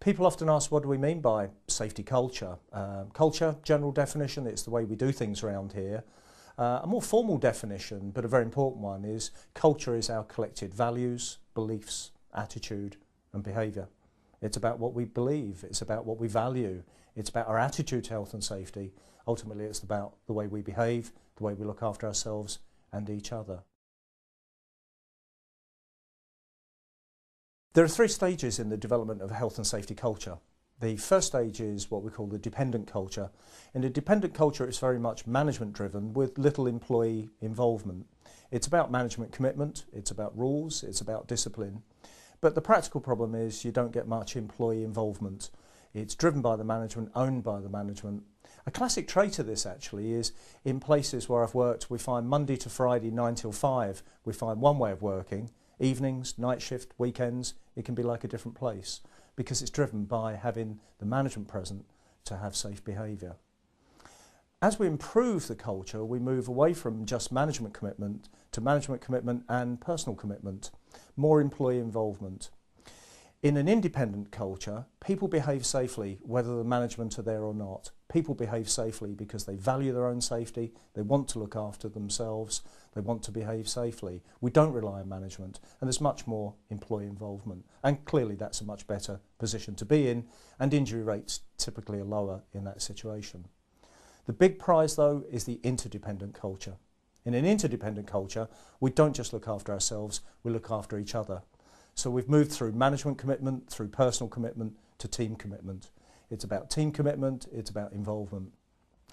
People often ask, what do we mean by safety culture? Culture, general definition, it's the way we do things around here. A more formal definition, but a very important one, is culture is our collected values, beliefs, attitude and behaviour. It's about what we believe, it's about what we value, it's about our attitude to health and safety. Ultimately, it's about the way we behave, the way we look after ourselves and each other. There are 3 stages in the development of a health and safety culture. The first stage is what we call the dependent culture. In a dependent culture, it's very much management driven with little employee involvement. It's about management commitment, it's about rules, it's about discipline. But the practical problem is you don't get much employee involvement. It's driven by the management, owned by the management. A classic trait of this actually is in places where I've worked, we find Monday to Friday 9 till 5, we find one way of working. Evenings, night shift, weekends, it can be like a different place because it's driven by having the management present to have safe behaviour. As we improve the culture, we move away from just management commitment to management commitment and personal commitment, more employee involvement. In an independent culture, people behave safely whether the management are there or not. People behave safely because they value their own safety, they want to look after themselves, they want to behave safely. We don't rely on management and there's much more employee involvement, and clearly that's a much better position to be in, and injury rates typically are lower in that situation. The big prize though is the interdependent culture. In an interdependent culture, we don't just look after ourselves, we look after each other. So we've moved through management commitment, through personal commitment to team commitment. It's about team commitment, it's about involvement.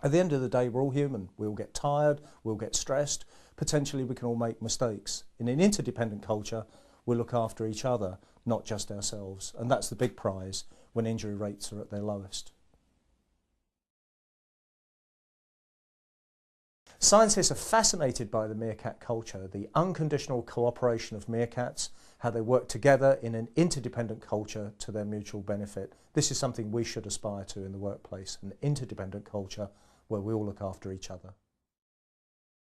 At the end of the day, we're all human. We all get tired, we'll get stressed, potentially we can all make mistakes. In an interdependent culture, we look after each other, not just ourselves. And that's the big prize when injury rates are at their lowest. Scientists are fascinated by the meerkat culture, the unconditional cooperation of meerkats, how they work together in an interdependent culture to their mutual benefit. This is something we should aspire to in the workplace, an interdependent culture where we all look after each other.